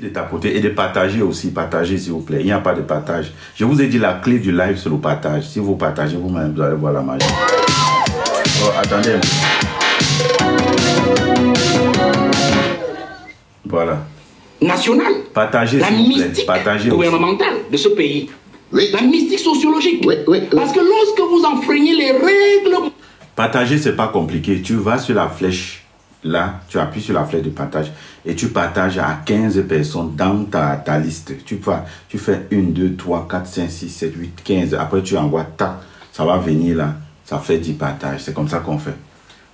De tapoter et de partager aussi, partagez s'il vous plaît. Il n'y a pas de partage. Je vous ai dit la clé du live, c'est le partage. Si vous partagez vous-même, vous allez voir la magie. Oh, attendez un peu. Voilà. Nationale. Partagez la s'il vous plaît. mystique Partagez gouvernementale aussi. de ce pays. Oui. La mystique sociologique. Oui, oui, oui. Parce que lorsque vous enfreignez les règles... Partager, c'est pas compliqué. Tu vas sur la flèche. Là, tu appuies sur la flèche de partage et tu partages à 15 personnes dans ta liste. Tu fais 1, 2, 3, 4, 5, 6, 7, 8, 15. Après, tu envoies, tac, ça va venir là. Ça fait 10 partages. C'est comme ça qu'on fait.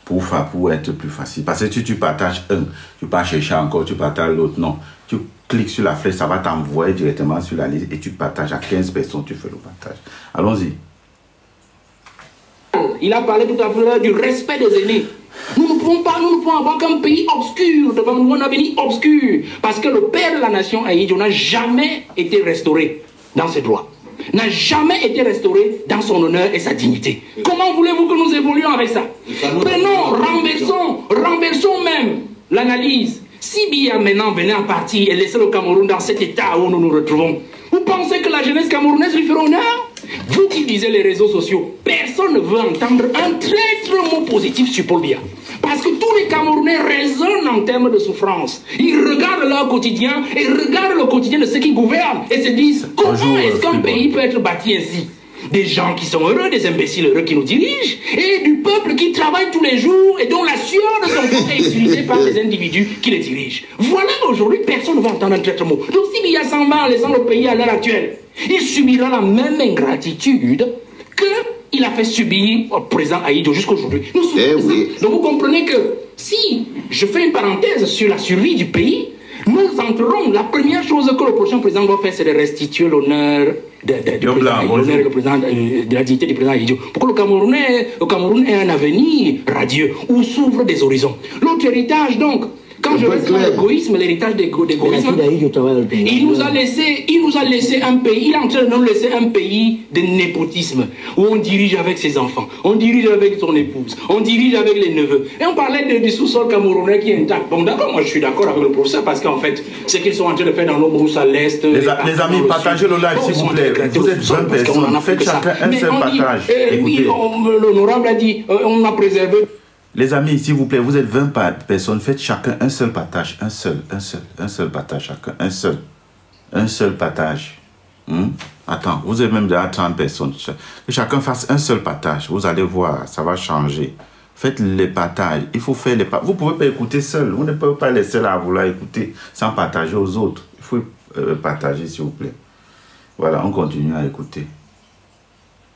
Pour être plus facile. Parce que tu partages un, tu pas chercher encore, tu partages l'autre. Non. Tu cliques sur la flèche, ça va t'envoyer directement sur la liste et tu partages à 15 personnes, tu fais le partage. Allons-y. Il a parlé tout à l'heure du respect des aînés. Nous ne pouvons avoir qu'un pays obscur devant nous, un avenir obscur. Parce que le père de la nation, Ahidjo, n'a jamais été restauré dans ses droits. N'a jamais été restauré dans son honneur et sa dignité. Comment voulez-vous que nous évoluions avec ça? Prenons, renversons même l'analyse. Si Biya maintenant venait à partir et laisser le Cameroun dans cet état où nous nous retrouvons, vous pensez que la jeunesse camerounaise lui fera honneur? Vous qui lisez les réseaux sociaux, personne ne veut entendre un traître mot positif sur Paul Biya. Parce que tous les Camerounais raisonnent en termes de souffrance. Ils regardent leur quotidien et regardent le quotidien de ceux qui gouvernent et se disent comment est-ce qu'un pays peut être bâti ainsi? Des gens qui sont heureux, des imbéciles heureux qui nous dirigent, et du peuple qui travaille tous les jours et dont la sueur de son corps est utilisée par les individus qui les dirigent. Voilà, aujourd'hui, personne ne va entendre un traître mot. Donc si Biya s'en va en laissant le pays à l'heure actuelle, il subira la même ingratitude qu'il a fait subir au président Ahidjo jusqu'aujourd'hui. Oui. Donc vous comprenez que si je fais une parenthèse sur la survie du pays, nous entrerons. La première chose que le prochain président doit faire, c'est de restituer l'honneur de la dignité du président Ahidjo. Pour que le Cameroun ait un avenir radieux où s'ouvrent des horizons. L'autre héritage, donc, quand je reste dans l'égoïsme, l'héritage d'égoïsme, il nous a laissé un pays, il est en train de nous laisser un pays de népotisme, où on dirige avec ses enfants, on dirige avec son épouse, on dirige avec les neveux. Et on parlait du sous-sol camerounais qui est intact. Bon d'accord, moi je suis d'accord avec le professeur, parce qu'en fait, ce qu'ils sont en train de faire dans nos brousses à l'est... Les amis, partagez le live s'il vous plaît. Vous êtes 20 personnes, faites chacun un seul partage. Oui, l'honorable a dit, on a préservé... Les amis, s'il vous plaît, vous êtes 20 personnes, faites chacun un seul partage, un seul partage chacun, un seul partage. Attends, vous êtes même déjà 30 personnes. Que chacun fasse un seul partage, vous allez voir, ça va changer. Faites les partages, il faut faire les partages. Vous ne pouvez pas écouter seul, vous ne pouvez pas laisser là à vouloir écouter sans partager aux autres. Il faut partager, s'il vous plaît. Voilà, on continue à écouter.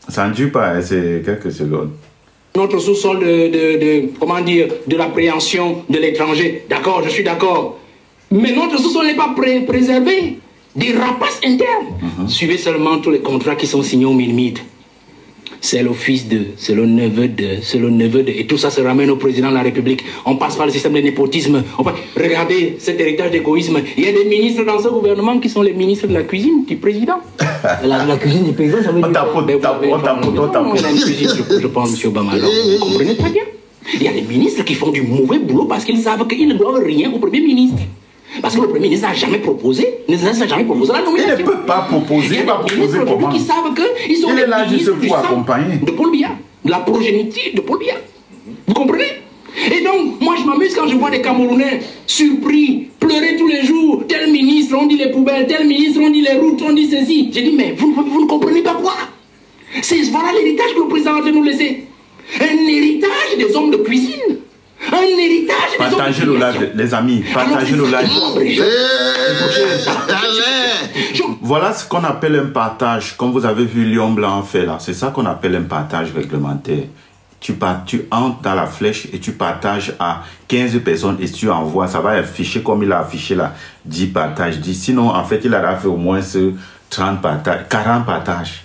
Ça ne dure pas, hein, c'est quelques secondes. Notre sous-sol comment dire, de l'appréhension de l'étranger. D'accord, je suis d'accord. Mais notre sous-sol n'est pas préservé. Des rapaces internes. Suivez seulement tous les contrats qui sont signés au Minimid. C'est le fils de, c'est le neveu de, et tout ça se ramène au président de la République. On passe par le système de népotisme. Regardez cet héritage d'égoïsme. Il y a des ministres dans ce gouvernement qui sont les ministres de la cuisine du président. La cuisine du président, ça veut dire... On tapote. Je pense, M. Obama. Vous comprenez très bien. Il y a des ministres qui font du mauvais boulot parce qu'ils savent qu'ils ne doivent rien au Premier ministre. Parce que le Premier ministre n'a jamais proposé, la nomination. Il ne peut pas proposer, il va proposer comment? Qui savent qu'ils sont il est là juste du pour sang accompagner. de Paul Biya, de la progéniture de Paul Biya. Vous comprenez? Et donc, moi je m'amuse quand je vois des Camerounais surpris, pleurer tous les jours. Tel ministre, on dit les poubelles, tel ministre, on dit les routes, on dit ceci. J'ai dit, mais vous ne comprenez pas quoi? Voilà l'héritage que le président a de nous laisser. Un héritage des hommes de cuisine. Un héritage. Partagez le live, les amis. Partagez le live. Voilà ce qu'on appelle un partage. Comme vous avez vu Lion Blanc faire là. C'est ça qu'on appelle un partage réglementaire. Tu entres dans la flèche et tu partages à 15 personnes et tu envoies. Ça va afficher comme il a affiché là. 10 partages. Sinon, en fait, il a fait au moins 30 partages, 40 partages.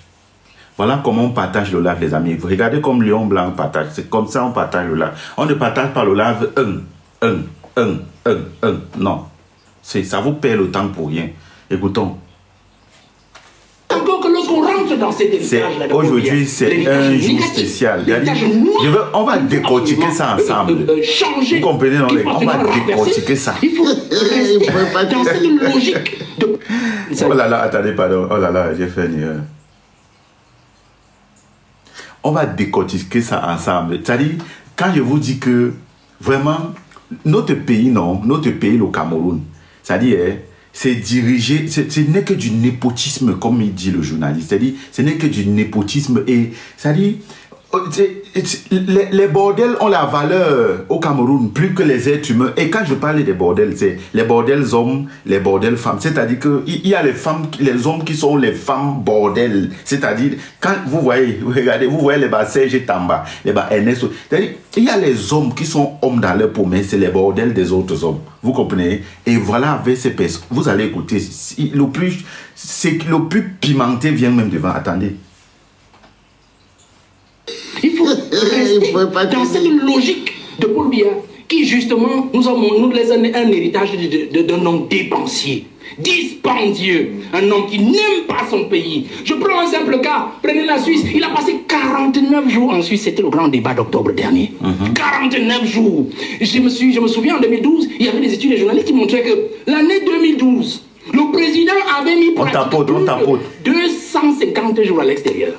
Voilà comment on partage le live, les amis. Vous regardez comme Lion Blanc partage. C'est comme ça on partage le live. On ne partage pas le live Non. Ça vous perd le temps pour rien. Écoutons. Encore que lorsqu'on rentre rentre dans cet héritage-là. Aujourd'hui, c'est un jour spécial. On va décortiquer ça ensemble. Vous comprenez, non, on va décortiquer ça. Il faut rester dans cette logique de... Oh là là, attendez, pardon. Oh là là, j'ai fait une erreur. On va décortiquer ça ensemble. C'est-à-dire, quand je vous dis que vraiment, notre pays, non, notre pays, le Cameroun, c'est-à-dire, c'est dirigé, ce n'est que du népotisme, comme il dit le journaliste. C'est-à-dire, ce n'est que du népotisme. Et, c'est-à-dire, les bordels ont la valeur au Cameroun plus que les êtres humains. Et quand je parle des bordels, c'est les bordels hommes, les bordels femmes. C'est-à-dire qu'il y a les femmes, les hommes qui sont les femmes bordels. C'est-à-dire, quand vous voyez, regardez, vous voyez les bas Serge Tamba, les bas Ernest. C'est-à-dire, il y a les hommes qui sont hommes dans leur peau, mais c'est les bordels des autres hommes. Vous comprenez? Et voilà, avec ces personnes, vous allez écouter. Le plus pimenté vient même devant. Attendez. Il faut rester dans cette logique de Paul Biya qui justement nous laisse un héritage d'un homme dépensier, dispendieux, un homme qui n'aime pas son pays. Je prends un simple cas, prenez la Suisse, il a passé 49 jours en Suisse, c'était le grand débat d'octobre dernier. 49 jours. Je me souviens en 2012, il y avait des études des journalistes qui montraient que l'année 2012, le président avait mis pratiquement 250 jours à l'extérieur.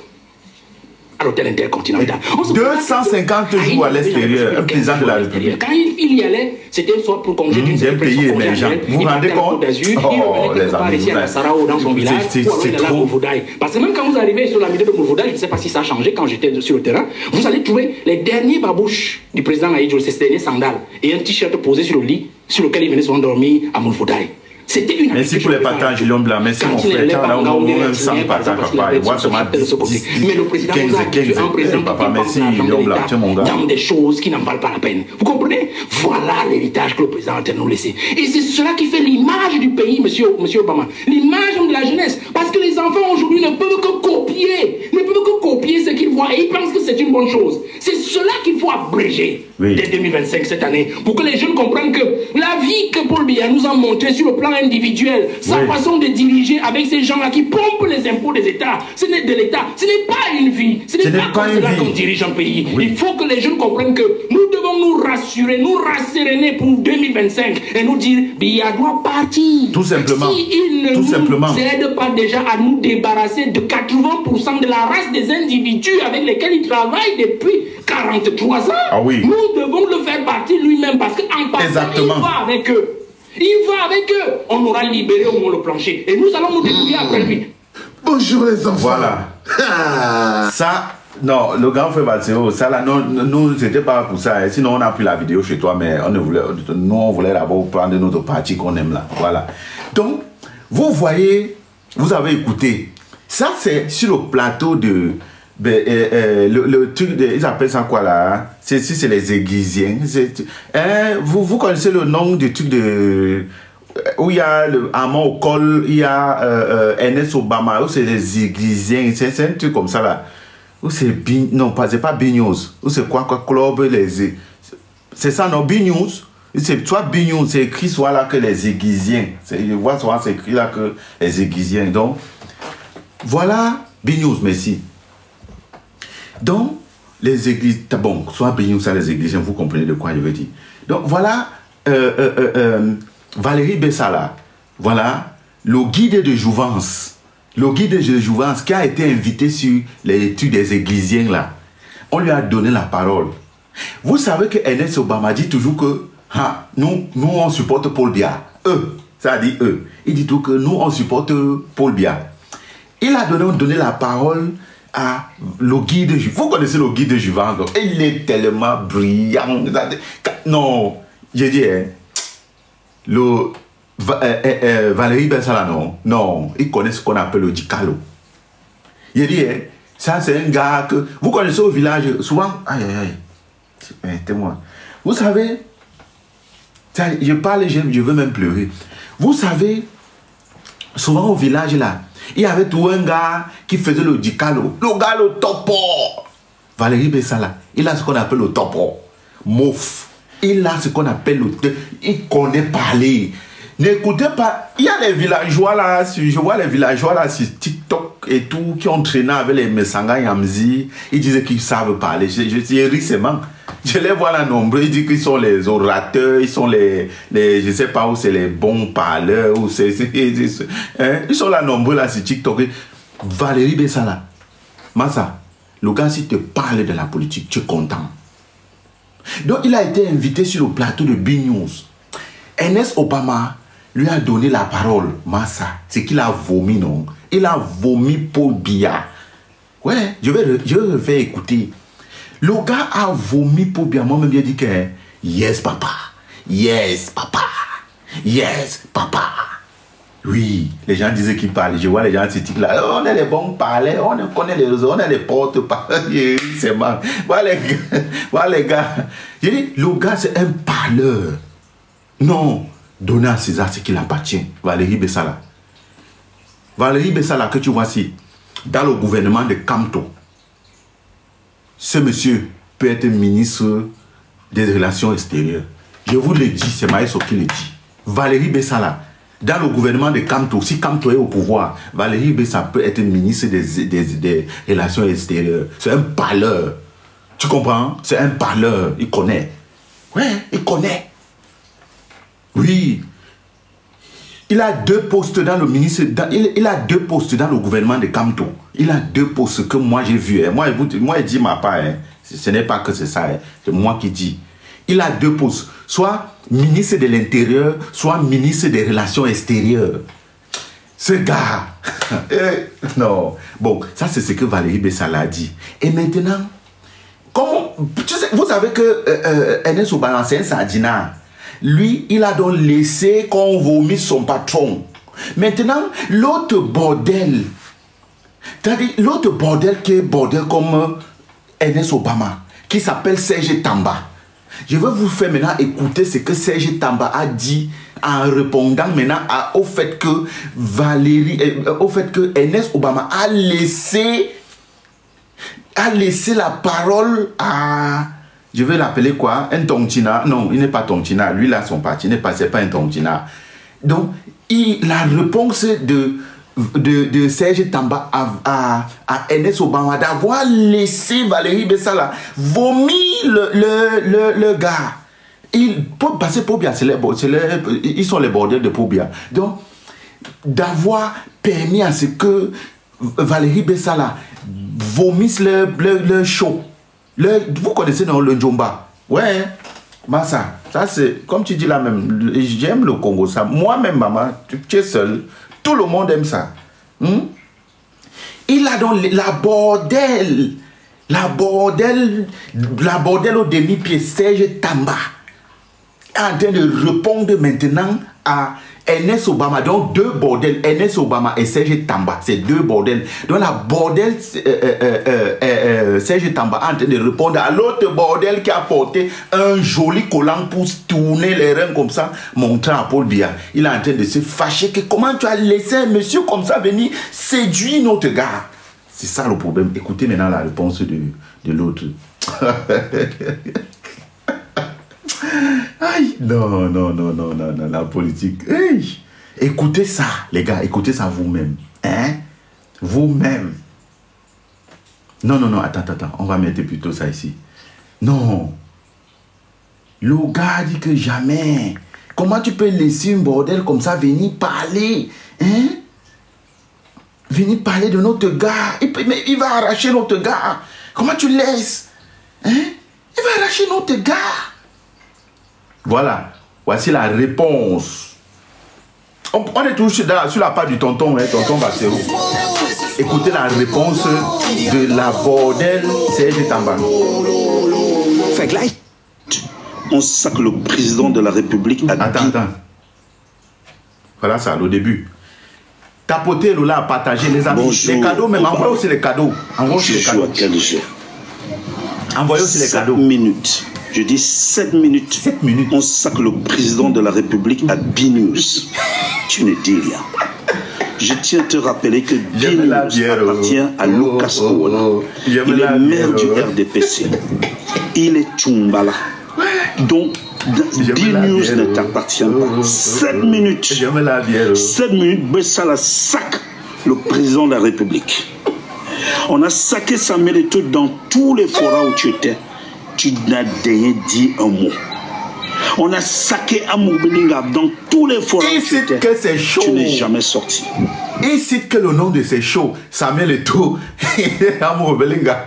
À l'hôtel intercontinental. 250 jours à l'extérieur, un président de la République. Quand il y allait, c'était soit pour congé d'une certaine pays émergent. Vous vous rendez compte? Il revenait quelque part ici à Sarao dans son village, ou alors il allait à Mouroudaï. Parce que même quand vous arrivez sur la ville de Mouroudaï, je ne sais pas si ça a changé quand j'étais sur le terrain, vous allez trouver les derniers babouches du président Aïdjo, ces derniers sandales, et un t-shirt posé sur le lit, sur lequel il venait souvent dormir à Mouroudaï. C'était une merci pour les partages, Lyon Blanc. Merci mon frère. On même sans partage, papa. Et moi, seulement 15, mais le président nous a habitué un président papa, merci, Lyon Blanc, mon gars. Dans des choses qui n'en valent pas la peine. Vous comprenez? Voilà l'héritage que le président a nous laissé. Et c'est cela qui fait l'image du pays, monsieur Obama. L'image de la jeunesse. Parce que les enfants aujourd'hui ne peuvent que copier ce qu'ils voient. Et ils pensent que c'est une bonne chose. C'est cela qu'il faut abréger dès 2025, cette année. Pour que les jeunes comprennent que la vie que Paul Biya nous a montrée sur le plan individuel, sa façon de diriger avec ces gens-là qui pompent les impôts des États, ce n'est de l'État, ce n'est pas une vie, ce n'est pas comme cela qu'on dirige un pays. Il faut que les jeunes comprennent que nous devons nous rassurer, nous rasséréner pour 2025 et nous dire Biya doit partir. Tout simplement. Si il ne nous aide pas déjà à nous débarrasser de 80% de la race des individus avec lesquels il travaille depuis 43 ans, nous devons le faire partir lui-même parce qu'en partant, il va avec eux. Il va avec eux. On aura libéré au moins le plancher. Et nous allons nous débrouiller après lui. Bonjour les enfants. Voilà. Ça, non, le grand frère Mathéo, ça là, nous, c'était pas pour ça. Sinon, on a pris la vidéo chez toi, mais on voulait d'abord prendre notre partie qu'on aime là. Voilà. Donc, vous voyez, vous avez écouté. Ça, c'est sur le plateau de... le truc ils appellent ça quoi là? C'est les aiguisiens. Vous connaissez le nom du truc de où il y a le amant au col, il y a Ernest Obama, où c'est les aiguisiens, c'est un truc comme ça là. Où c'est non pas c'est pas Bignos, où c'est quoi club les c'est ça non Bignos. C'est soit Bignos, c'est écrit soit là que les aiguisiens. Je vois soit c'est écrit là que les aiguisiens. Donc voilà Bignos, merci. Donc, les églises, bon, soit Bignos, soit les églises, vous comprenez de quoi je veux dire. Donc, voilà, Valérie Bessala, voilà, le guide de Jouvence. Le guide de Jouvence qui a été invité sur les études des églisiens, là. On lui a donné la parole. Vous savez que Ernest Obama dit toujours que, nous, on supporte Paul Biya. Eux, ça dit eux. Il dit tout que nous, on supporte Paul Biya. Il a donné la parole à le guide de Jouvence. Vous connaissez le guide de Jouvence, donc il est tellement brillant. Non, j'ai dit, Valérie Bessala, non, il connaît ce qu'on appelle le Dicalo. J'ai dit, ça c'est un gars que vous connaissez au village, souvent, témoin. Vous savez, je parle, je veux même pleurer. Vous savez, souvent au village là, il y avait tout un gars qui faisait le dicalo. Le gars, le topo. Valérie Bessala, il a ce qu'on appelle le topo. Mouf. Il a ce qu'on appelle le... Il connaît parler. N'écoutez pas. Il y a les villageois là, je vois les villageois là sur TikTok. et tout, qui ont traîné avec les Messanga Yamzi, ils disaient qu'ils savent parler. Je ris seulement. Je les vois là nombreux, ils disent qu'ils sont les orateurs, ils sont les je sais pas où c'est les bons parleurs, où c'est, hein? Ils sont là nombreux là sur TikTok. Valérie Bessala, Massa, le gars, si te parle de la politique, tu es content. Donc, il a été invité sur le plateau de B-News. Ernest Obama lui a donné la parole. Massa, c'est qu'il a vomi, non? Il a vomi Paul Biya. Ouais, je vais le faire écouter. Le gars a vomi Paul Biya. Moi-même, j'ai dit que yes, papa. Yes, papa. Yes, papa. Oui, les gens disaient qu'il parle. Je vois les gens critiquent là. Oh, on est les bons parleurs, on connaît les réseaux, on est les porte-parole. C'est mal. Voilà les gars. J'ai dit, le gars, c'est un parleur. Non, donnez à César ce qu'il appartient. Valérie Bessala. Valérie Bessala, que tu vois ici, dans le gouvernement de Kamto, ce monsieur peut être ministre des Relations extérieures. Je vous le dis, c'est Maïso qui le dit. Valérie Bessala, dans le gouvernement de Kamto, si Kamto est au pouvoir, Valérie Bessala peut être ministre des Relations extérieures. C'est un parleur. Tu comprends? C'est un parleur. Il connaît. Ouais, il connaît. Oui. Il a 2 postes dans le ministre. Il a 2 postes dans le gouvernement de Kamto. Il a 2 postes que moi j'ai vu. Hein. Moi, je dis ma part. Hein. Ce n'est pas que c'est ça. Hein. C'est moi qui dis. Il a 2 postes. Soit ministre de l'Intérieur, soit ministre des Relations extérieures. Ce gars. Non. Bon, ça c'est ce que Valérie Bessala a dit. Et maintenant, comment, tu sais, vous savez que Ernest Obama, c'est un sardinat. Lui, il a donc laissé qu'on vomisse son patron. Maintenant, l'autre bordel, c'est-à-dire l'autre bordel qui est bordel comme Ernest Obama, qui s'appelle Serge Tamba. Je vais vous faire maintenant écouter ce que Serge Tamba a dit en répondant maintenant au fait que Ernest Obama a laissé la parole à... Je vais l'appeler quoi? Un Tontina. Non, il n'est pas Tontina. Lui, là, son parti n'est pas, c'est pas un Tontina. Donc, la réponse de Serge Tamba à Ernest Obama d'avoir laissé Valérie Bessala vomir le gars. Parce que Pobia, ils sont les bordels de Pobia. Donc, d'avoir permis à ce que Valérie Bessala vomisse le show. Vous connaissez dans le Djomba? Ouais, Massa, ça c'est, comme tu dis là même, j'aime le Congo, ça. Moi-même, maman, tu es seul, tout le monde aime ça. Il a donc la bordel au demi-pied, Serge Tamba, est en train de répondre maintenant à Ernest Obama. Donc 2 bordels, Ernest Obama et Serge Tamba, c'est 2 bordels. Donc la bordel Serge Tamba est en train de répondre à l'autre bordel qui a porté un joli collant pour tourner les reins comme ça, montrant à Paul Biya. Il est en train de se fâcher que comment tu as laissé un monsieur comme ça venir séduire notre gars. C'est ça le problème. Écoutez maintenant la réponse de l'autre. Aïe, non, la politique. Hey. Écoutez ça, les gars, écoutez ça vous-même. Hein? Vous-même. Non, attends, on va mettre plutôt ça ici. Non. Le gars dit que jamais. Comment tu peux laisser un bordel comme ça venir parler? Hein? Venir parler de notre gars. Mais il va arracher notre gars. Comment tu laisses? Hein? Il va arracher notre gars. Voilà, voici la réponse. On est toujours sur la part du tonton, hein, tonton Bassero. Écoutez la réponse de la bordel Serge Tamba. On sait que le président de la République a dit... Attends. Voilà ça, le début. Tapoter, là, partager les amis. Bonjour, les cadeaux, même envoyez aussi les cadeaux. Envoyez aussi les cadeaux. Envoyez aussi les cadeaux. 7 minutes. Je dis 7 minutes. 7 minutes. On sait que le président de la République a B-News. Tu ne dis rien. Je tiens à te rappeler que B-News appartient à Lucas Owen. Il est maire du RDPC. Il est Tchumbala. Donc, B-News ne t'appartient pas. 7 minutes. 7 minutes, Bessala sac le président de la République. On a saqué Samuel Eto'o dans tous les forats où tu étais. Tu n'as rien dit un mot. On a saqué Amoubelinga dans tous les forats où tu étais. Que c'est chaud. Tu n'es jamais sorti. Il cite que le nom de ces shows, Samuel Eto'o, Amoubelinga.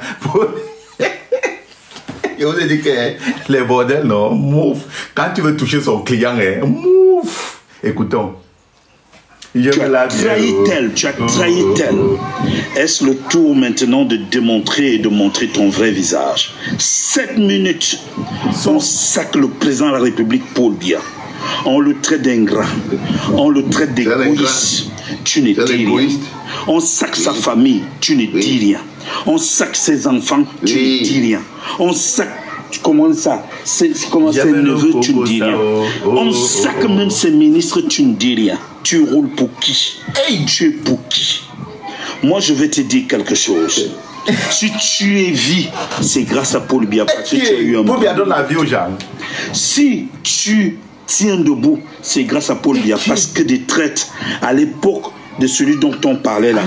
Et on a dit que les bordels, non, move. Quand tu veux toucher son client, move. Écoutons. Tu as trahi tel, tu as trahi tel. Est-ce le tour maintenant de démontrer et de montrer ton vrai visage? 7 minutes, on sac le président de la République, Paul Biya. On le traite d'ingrat, on le traite d'égoïste. Tu n'es rien. On sac sa famille, tu ne dis rien. On sac ses enfants, tu ne dis rien. On sac, comment ça, comment ses neveux, tu ne dis rien. On sac même ses ministres, tu ne dis rien. Tu roules pour qui? Tu es pour qui? Moi, je vais te dire quelque chose. Si tu es vie, c'est grâce à Paul Biya. Parce que tu as eu un Paul Biya donne la vie aux gens. Si tu tiens debout, c'est grâce à Paul Biya. Parce que des traites, à l'époque de celui dont on parlait là,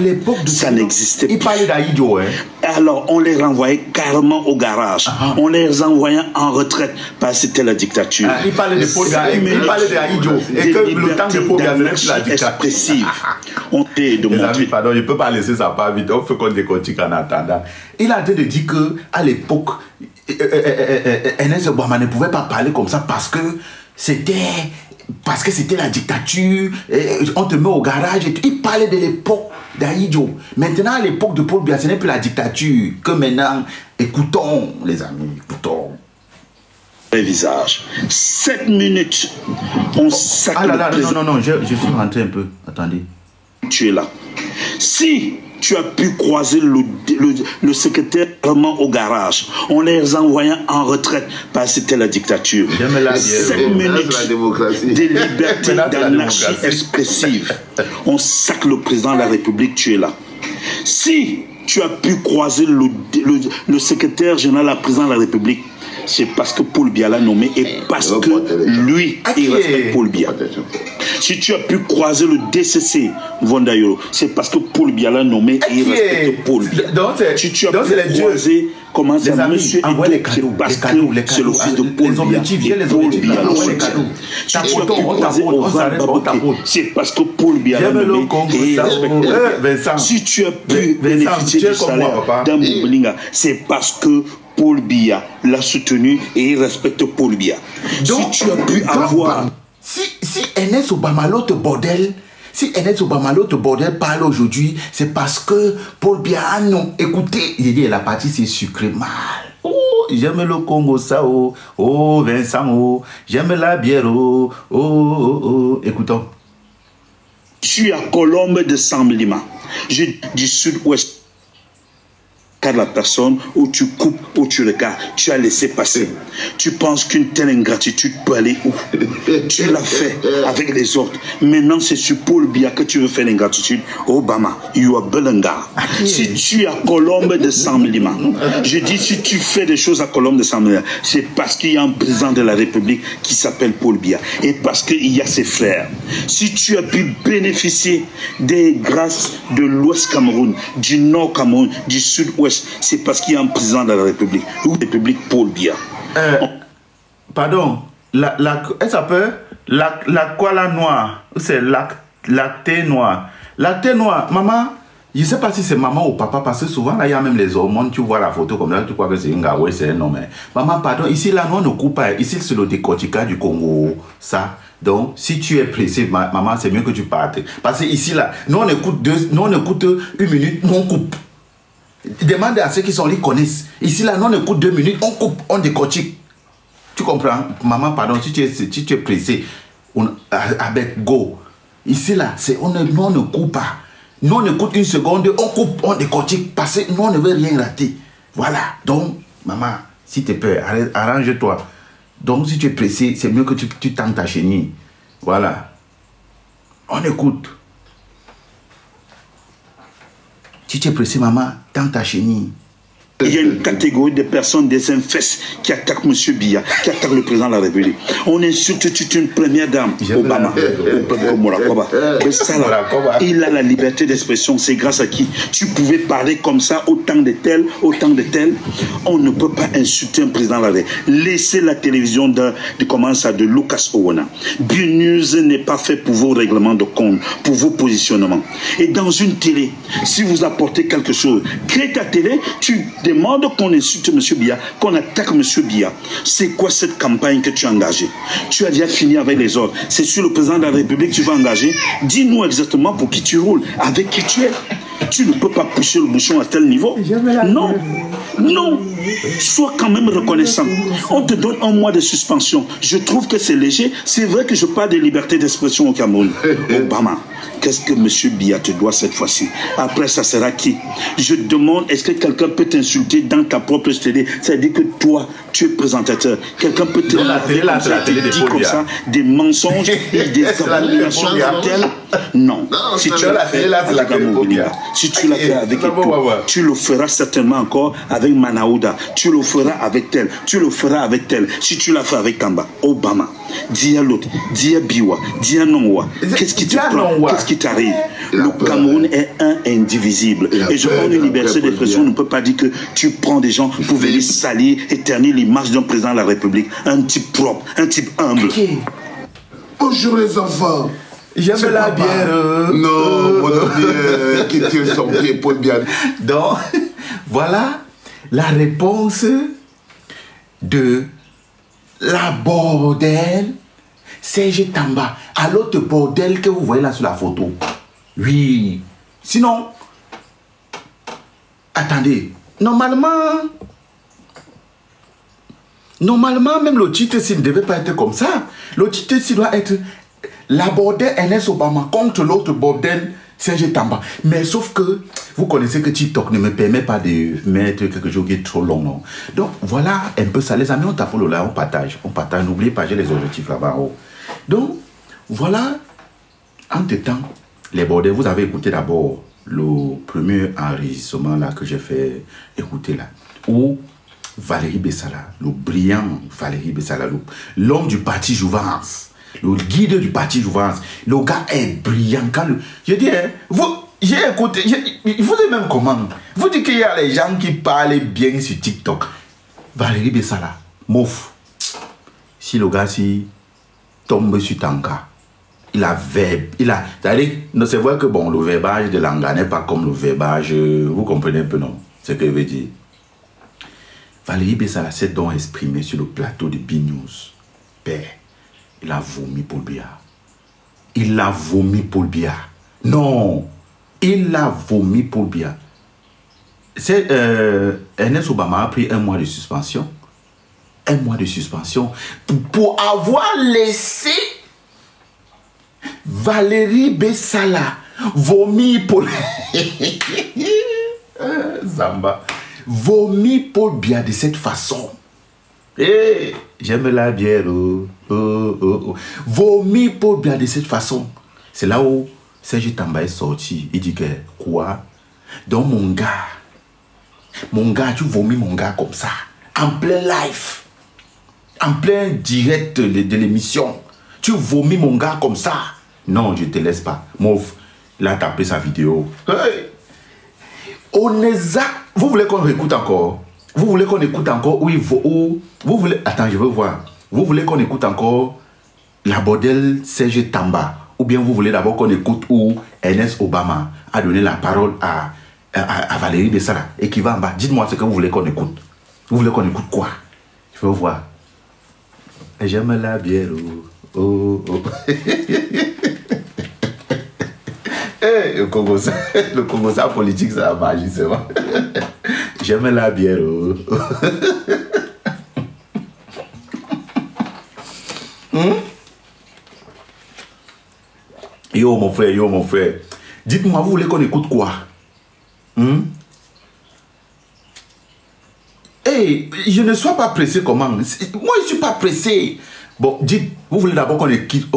ça n'existait pas. Il parlait d'Aïdjo, hein. Alors, on les renvoyait carrément au garage. On les envoyait en retraite parce que c'était la dictature. Il parlait de Paul Biya, il parlait d'Aïdjo. Et que le temps de Paul Biya, c'est la dictature. On t'est de montrer. Pardon, je ne peux pas laisser ça pas vite. On fait qu'on décortique en attendant. Il a dit de dire qu'à l'époque, Ernest Ouattara ne pouvait pas parler comme ça parce que c'était la dictature, on te met au garage. Il parlait de l'époque d'Aïdjo. Maintenant, à l'époque de Paul Biya, ce n'est plus la dictature. Que maintenant, écoutons, les amis, écoutons. Visage. 7 minutes, on sac. Ah là là, non, je suis rentré un peu. Attendez. Tu es là. Si tu as pu croiser le secrétaire vraiment au garage, on les envoyait en retraite parce que c'était la dictature. 7 minutes de liberté, d'anarchie expressive. On sac le président de la République, tu es là. Si tu as pu croiser le secrétaire général, la président de la République, c'est parce que Paul Biya l'a nommé et parce que lui, il respecte Paul Biya. Si tu as pu croiser le DCC Vondayo, c'est parce que Paul Biya l'a nommé et il respecte Paul Biya. Si tu as pu croiser, comment ça, monsieur Eto'o, c'est parce que c'est le fils de Paul Biya. Paul Biya le soutient. Si tu as pu croiser Oran Baboké, c'est parce que Paul Biya l'a nommé et il respecte Paul Biya. Si tu as pu bénéficier du salaire d'Amoubelinga, c'est parce que Paul Biya l'a soutenu et il respecte Paul Biya. Si tu as pu avoir... Si Ernest Obama l'autre bordel, parle aujourd'hui, c'est parce que Paul Biya, non, écoutez, il dit la partie c'est sucré mal. Oh, j'aime le Congo ça, oh Vincent, oh, j'aime la bière, oh, écoutons. Je suis à Colombe de Samblima, du sud-ouest. Car la personne où tu coupes, où tu regardes, tu as laissé passer. Tu penses qu'une telle ingratitude peut aller où? Tu l'as fait avec les autres. Maintenant, c'est sur Paul Biya que tu veux faire l'ingratitude. Obama, you are Belanga. Si tu es à Colombe de Samblima, je dis si tu fais des choses à Colombe de Samblima, c'est parce qu'il y a un président de la République qui s'appelle Paul Biya et parce qu'il y a ses frères. Si tu as pu bénéficier des grâces de l'Ouest Cameroun, du Nord Cameroun, du Sud-Ouest, c'est parce qu'il y a un président de la République, ou République Paul Biya. Pardon, elle s'appelle la koala noire, c'est la thé noire. La thé noire, maman, je ne sais pas si c'est maman ou papa, parce que souvent là il y a même les hormones, tu vois la photo comme là, tu crois que c'est une gaoué, c'est un homme. Maman, pardon, ici là, nous on ne coupe pas, ici c'est le décortiquage du Congo, ça. Donc, si tu es pressé, maman, c'est mieux que tu partes. Parce que ici là, nous on écoute 1 minute, nous on coupe. Demande à ceux qui sont là, ils connaissent. Ici, là, nous, on écoute 2 minutes, on coupe, on décortique. Tu comprends? Maman, pardon, si tu es pressé, avec go. Ici, là, nous, on ne coupe pas. Nous, on écoute 1 seconde, on coupe, on décortique, parce que nous, on ne veut rien rater. Voilà. Donc, maman, si tu es peur, arrange-toi. Donc, si tu es pressé, c'est mieux que tu tentes ta chenille. Voilà. On écoute. Si tu es pressé, maman, tends ta chenille. Il y a une catégorie de personnes, des infestes, qui attaquent M. Biya, qui attaquent le président de la République. On insulte toute une première dame, Obama, il a la liberté d'expression. C'est grâce à qui tu pouvais parler comme ça, autant de tel, autant de tel. On ne peut pas insulter un président de la République. Laissez la télévision de Lucas Owona. BNews n'est pas fait pour vos règlements de compte, pour vos positionnements. Et dans une télé, si vous apportez quelque chose, crée ta télé, tu demandes qu'on insulte M. Biya, qu'on attaque M. Biya. C'est quoi cette campagne que tu as engagée? Tu as déjà fini avec les autres. C'est sur le président de la République que tu vas engager. Dis-nous exactement pour qui tu roules, avec qui tu es. Tu ne peux pas pousser le bouchon à tel niveau. Non, non. Sois quand même reconnaissant. On te donne un mois de suspension. Je trouve que c'est léger. C'est vrai que je parle de liberté d'expression au Cameroun. Obama, qu'est-ce que M. Biya te doit cette fois-ci? Après, ça sera qui? Je demande, est-ce que quelqu'un peut t'insulter dans ta propre télé? C'est-à-dire que toi, tu es présentateur. Quelqu'un peut te dire comme ça des mensonges et des abominations telles? Non. Si tu l'as fait avec Amouboulia, si tu l'as fait avec Etou, tu le feras certainement encore avec Manaouda. Tu le feras avec tel. Tu le feras avec tel. Si tu l'as fait avec Kamba, Obama, dis à l'autre, dis à Biwa, dis à Nongwa. Qu'est-ce qui te prend? Qu'est-ce qui t'arrive? Le Cameroun est un indivisible. Et je prends une liberté d'expression. On ne peut pas dire que tu prends des gens pour venir salir, éterniser l'image d'un président de la République. Un type propre, un type humble. Bonjour les enfants. J'aime la bière. Non, mon ami, qui tire son pied pour le bien. Donc, voilà la réponse de la bordel Serge Tamba à l'autre bordel que vous voyez là sur la photo. Oui. Sinon, attendez, normalement, même le titre s'il ne devait pas être comme ça. Le titre s'il doit être la bordel Ernest Obama contre l'autre bordel Serge Tamba. Mais sauf que vous connaissez que TikTok ne me permet pas de mettre quelque chose qui est trop long. Non? Donc voilà un peu ça. Les amis, on tape le là, on partage. N'oubliez pas, j'ai les objectifs là-bas. Oh. Donc voilà, entre-temps, les bordels, vous avez écouté d'abord le premier enregistrement là que j'ai fait écouter là. Où Valérie Bessala, le brillant Valérie Bessala, l'homme du parti Jouvence, le guide du parti Jouvence, le gars est brillant. Je dis, hein, j'ai écouté, vous êtes même comment? Vous dites qu'il y a les gens qui parlent bien sur TikTok. Valérie Bessala, mouf. Si le gars si tombe sur Tanka, il a verbe, c'est-à-dire, c'est vrai que bon, le verbage de Langa n'est pas comme le verbage, vous comprenez un peu, non? Ce que je veux dire. Valérie Bessala s'est donc exprimé sur le plateau de BNews. Père, il a vomi Paul Biya. Il a vomi Paul Biya. Non, il a vomi Paul Biya. Ernest Obama a pris 1 mois de suspension. 1 mois de suspension pour avoir laissé Valérie Bessala vomir Paul Zamba. Vomir Paul Biya de cette façon. Hey, j'aime la bière. Vomir Paul Biya de cette façon. C'est là où Serge Tamba est sorti. Il dit que quoi? Donc mon gars, tu vomis mon gars comme ça. En plein live. En plein direct de l'émission. Tu vomis mon gars comme ça. Non, je ne te laisse pas. Mouf, il a tapé sa vidéo. Hey. On est à... Vous voulez qu'on écoute encore? Vous voulez qu'on écoute encore? Oui, vous voulez... Attends, je veux voir. Vous voulez qu'on écoute encore la bordel Serge Tamba? Ou bien vous voulez d'abord qu'on écoute où Ernest Obama a donné la parole à Valérie Bessala et qui va en bas? Dites-moi ce que vous voulez qu'on écoute. Vous voulez qu'on écoute quoi? Je veux voir. J'aime la bière. Oh. Hey, le Congo politique, c'est la magie, c'est vrai. J'aime la bière. Yo, mon frère. Dites-moi, vous voulez qu'on écoute quoi? Hey, je ne sois pas pressé, comment? Moi, je ne suis pas pressé. Bon, dites, vous voulez d'abord qu'on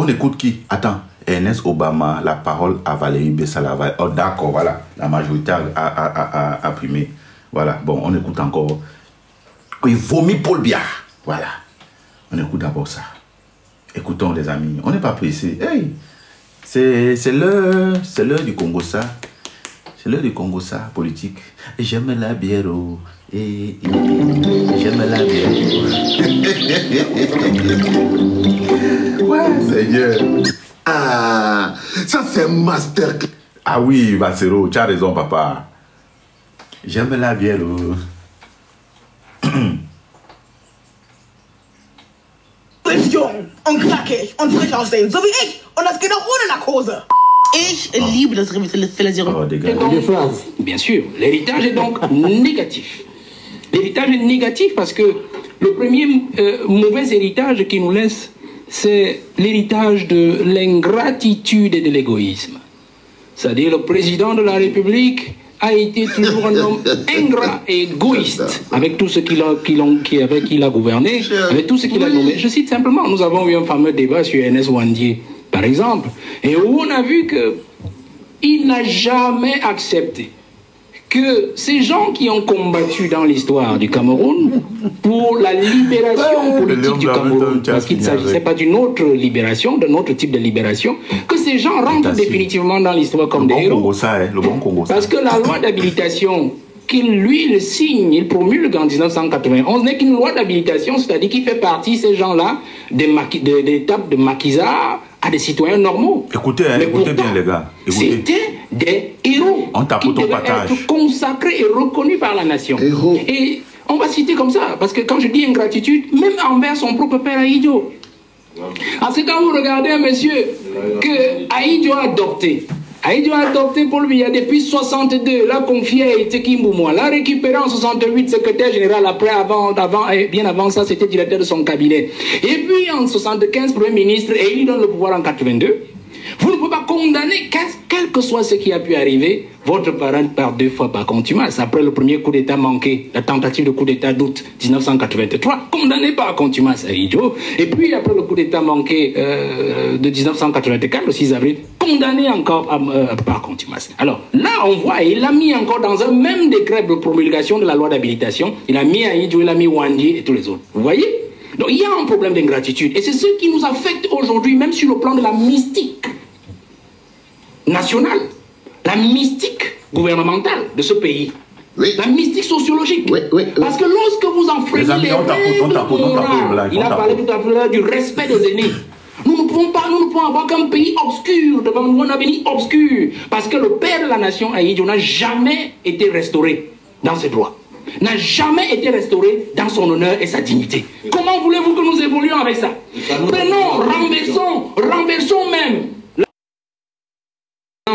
écoute qui? Attends. Ernest Obama, la parole à Valérie Bessala. Oh, d'accord, voilà. La majorité a primé. Voilà, bon, on écoute encore. Il vomit Paul Biya. Voilà. On écoute d'abord ça. Écoutons les amis. On n'est pas pressé. Hey, c'est l'heure du Congo ça. C'est l'heure du Congo ça, politique. J'aime la bière. Oh. J'aime la bière. Ouais, Seigneur. Ah, ça c'est master. Ah oui, Vassero, tu as raison, papa. J'aime la bière. Oh. Und knackig und frisch aussehen, so wie ich. Und das geht auch ohne Narkose. Ich liebe das Revitalisierung. Oh, bien sûr, l'héritage est donc négatif. L'héritage est négatif parce que le premier mauvais héritage qu'il nous laisse, c'est l'héritage de l'ingratitude et de l'égoïsme. C'est-à-dire le président de la République a été toujours un homme ingrat et égoïste avec tout ce qu'il a gouverné, avec tout ce qu'il a nommé. Je cite simplement, nous avons eu un fameux débat sur Ernest Ouandié, par exemple, et où on a vu qu'il n'a jamais accepté que ces gens qui ont combattu dans l'histoire du Cameroun pour la libération politique du Cameroun, parce qu'il ne s'agissait pas d'une autre libération, d'un autre type de libération, que ces gens rentrent définitivement dans l'histoire comme des héros. Parce que la loi d'habilitation qu'il, lui, le signe, il promulgue en 1991, n'est qu'une loi d'habilitation, c'est-à-dire qu'il fait partie, ces gens-là, des tables de maquisards à des citoyens normaux. Écoutez, hein, écoutez bien les gars. C'était des héros qui devaient être consacrés et reconnus par la nation. Et on va citer comme ça, parce que quand je dis ingratitude, même envers son propre père Ahidjo. Parce que quand vous regardez un monsieur que Ahidjo a adopté, Paul Biya depuis 62, l'a confié à Eteki Mboumoua, l'a récupéré en 68, secrétaire général, après, bien avant ça, c'était directeur de son cabinet. Et puis en 75, premier ministre, et il lui donne le pouvoir en 82. Vous ne pouvez pas condamner, quel que soit ce qui a pu arriver, votre parent par 2 fois par contumace. Après le premier coup d'État manqué, la tentative de coup d'État d'août 1983, condamné par contumace à Ahidjo. Et puis après le coup d'État manqué de 1984, le 6 avril, condamné encore par contumace. Alors là, on voit, il l'a mis encore dans un même décret de promulgation de la loi d'habilitation. Il a mis Ahidjo, il a mis Ouandié et tous les autres. Vous voyez? Donc il y a un problème d'ingratitude. Et c'est ce qui nous affecte aujourd'hui, même sur le plan de la mystique nationale, la mystique gouvernementale de ce pays, la mystique sociologique. Parce que lorsque vous enfreignez les règles morales, il a parlé tout à l'heure du respect des aînés. Nous ne pouvons pas avoir qu'un pays obscur, devant nous un avenir obscur, parce que le père de la nation, Ahidjo, n'a jamais été restauré dans ses droits, n'a jamais été restauré dans son honneur et sa dignité. Comment voulez-vous que nous évoluions avec ça? Prenons, renversons même.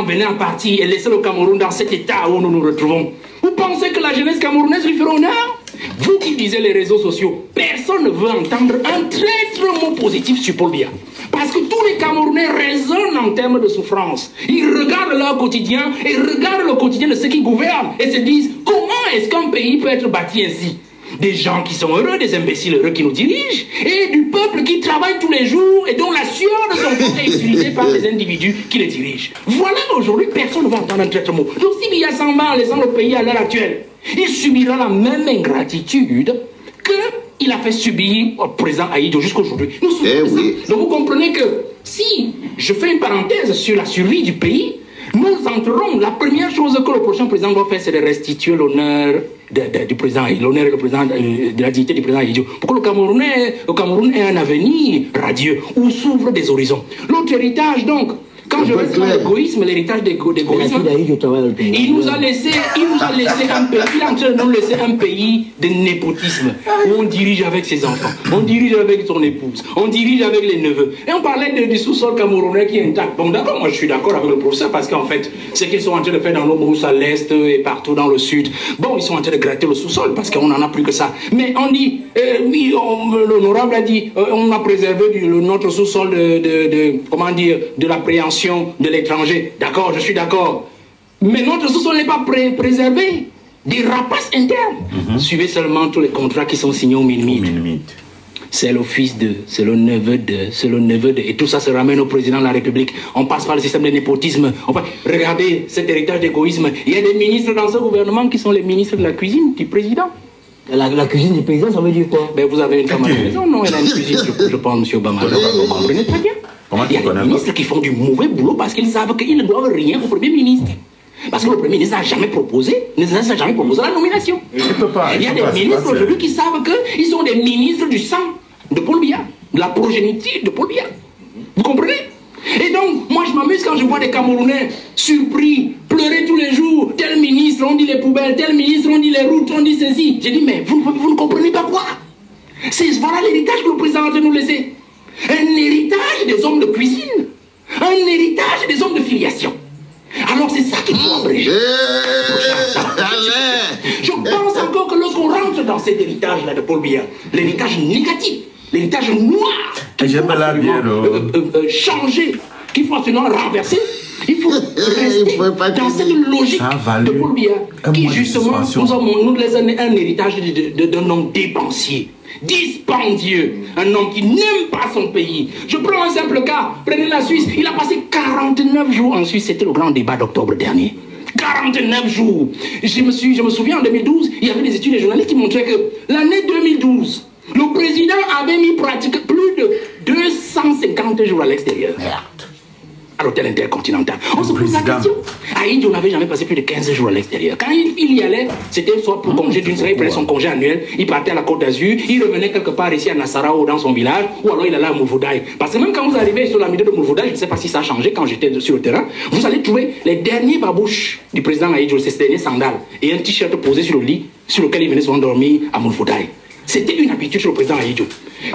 Venez à partir et laissez le Cameroun dans cet état où nous nous retrouvons. Vous pensez que la jeunesse camerounaise lui fera honneur? Vous qui lisez les réseaux sociaux, personne ne veut entendre un traître mot positif sur Paul Biya. Parce que tous les Camerounais raisonnent en termes de souffrance. Ils regardent leur quotidien et regardent le quotidien de ceux qui gouvernent et se disent comment est-ce qu'un pays peut être bâti ainsi? Des gens qui sont heureux, des imbéciles heureux qui nous dirigent, et du peuple qui travaille tous les jours et dont la sueur de son corps est utilisée par des individus qui les dirigent. Voilà, aujourd'hui, personne ne va entendre un traître mot. Donc si Biya s'en va en laissant le pays à l'heure actuelle, il subira la même ingratitude qu'il a fait subir au président Ahidjo jusqu'aujourd'hui. Donc vous comprenez que si je fais une parenthèse sur la survie du pays, nous entrerons, la première chose que le prochain président doit faire, c'est de restituer l'honneur du président, l'honneur et de la dignité du président Ahidjo. Pour que le Cameroun ait un avenir radieux, où s'ouvrent des horizons. L'autre héritage, donc, quand je reste dans l'égoïsme, l'héritage d'égoïsme, il nous a laissé un pays, il est en train de nous laisser un pays de népotisme, où on dirige avec ses enfants, on dirige avec son épouse, on dirige avec les neveux. Et on parlait du sous-sol camerounais qui est intact. Bon d'accord, moi je suis d'accord avec le professeur, parce qu'en fait, ce qu'ils sont en train de faire dans nos brousses à l'est et partout dans le sud, bon, ils sont en train de gratter le sous-sol, parce qu'on n'en a plus que ça. Mais on dit, oui, l'honorable a dit, on a préservé notre sous-sol comment dire, de l'appréhension de l'étranger. D'accord, je suis d'accord. Mais notre sous-sol n'est pas préservé des rapaces internes. Suivez seulement tous les contrats qui sont signés au minimite. c'est le fils de, c'est le neveu de, c'est le neveu de. Et tout ça se ramène au président de la République. On passe par le système de népotisme. Regardez cet héritage d'égoïsme. Il y a des ministres dans ce gouvernement qui sont les ministres de la cuisine du président. La cuisine du président, ça veut dire quoi? Ben, vous avez une femme à la maison? Non, elle a une cuisine, je pense, M. Obama. Vous comprenez très bien. Il y a des ministres qui font du mauvais boulot parce qu'ils savent qu'ils ne doivent rien au Premier ministre. Parce que le Premier ministre n'a jamais proposé la nomination. Il y a des ministres aujourd'hui qui savent qu'ils sont des ministres du sang de Paul Biya, de la progéniture de Paul Biya. Vous comprenez? Et donc, moi je m'amuse quand je vois des Camerounais surpris, pleurer tous les jours. Tel ministre, on dit les poubelles, tel ministre, on dit les routes, on dit ceci. J'ai dit, mais vous ne comprenez pas quoi? Voilà l'héritage que le président a de nous laisser. Un héritage des hommes de cuisine. Un héritage des hommes de filiation. Alors c'est ça qu'il faut abréger. Je pense encore que lorsqu'on rentre dans cet héritage-là de Paul Biya, l'héritage négatif, l'héritage noir, qu'il faut changer, qu'il faut absolument renverser, il faut rester dans cette logique de Paul Biya, qui justement nous laisse un héritage d'un homme dépensier. Dispendieux, un homme qui n'aime pas son pays. Je prends un simple cas, prenez la Suisse, il a passé 49 jours en Suisse, c'était le grand débat d'octobre dernier. 49 jours. Je me souviens en 2012, il y avait des études de journalistes qui montraient que l'année 2012, le président avait mis pratiquement plus de 250 jours à l'extérieur. À l'hôtel intercontinental. On se pose la question. À Haïti, on n'avait jamais passé plus de 15 jours à l'extérieur. Quand il y allait, c'était soit pour congé d'une semaine, il prenait son congé annuel, il partait à la Côte d'Azur, il revenait quelque part ici à Nassara ou dans son village, ou alors il allait à Moulvoudaï. Parce que même quand vous arrivez sur la milieu de Moulvoudaï, je ne sais pas si ça a changé quand j'étais sur le terrain, vous allez trouver les derniers babouches du président Haïti, ces derniers sandales, et un t-shirt posé sur le lit, sur lequel il venait souvent dormir à Moulvoudaï. C'était une habitude sur le président Haïti.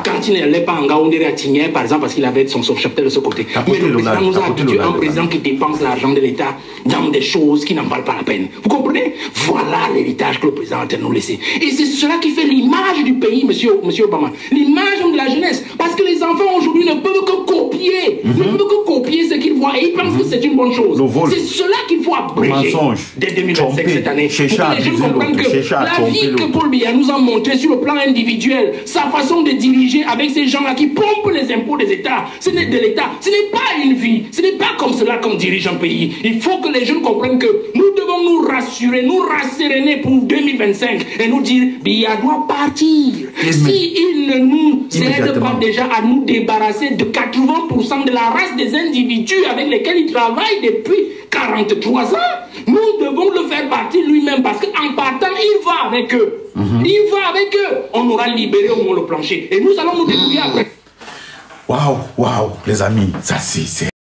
Quand il n'allait pas en Gaoundé à Tigné, par exemple, parce qu'il avait son cheptel de ce côté. Mais le président nous a habitués à un président qui dépense l'argent de l'État dans des choses qui n'en valent pas la peine. Vous comprenez? Voilà l'héritage que le président a nous laissé. Et c'est cela qui fait l'image du pays, monsieur Obama. L'image de la jeunesse. Parce que les enfants aujourd'hui ne peuvent que copier. Ne peuvent que copier ce qu'ils voient. Et ils pensent que c'est une bonne chose. C'est cela qu'il faut abréger dès 2025 cette année. Pour que les gens comprennent que la vie que Paul Biya nous a montré sur le plan individuel, sa façon de diriger avec ces gens-là qui pompent les impôts des États, ce n'est de l'État, ce n'est pas une vie, ce n'est pas comme cela qu'on dirige un pays. Il faut que les jeunes comprennent que nous devons nous rassurer, nous rasséréner pour 2025 et nous dire, Biya doit partir. Si il ne nous aide pas déjà à nous débarrasser de 80% de la race des individus avec lesquels il travaille depuis 43 ans, nous devons le faire partir lui-même parce qu'en partant, il va avec eux. Il va avec eux. On aura libéré au moins le plancher. Et nous allons nous débrouiller après. Waouh, les amis, ça c'est...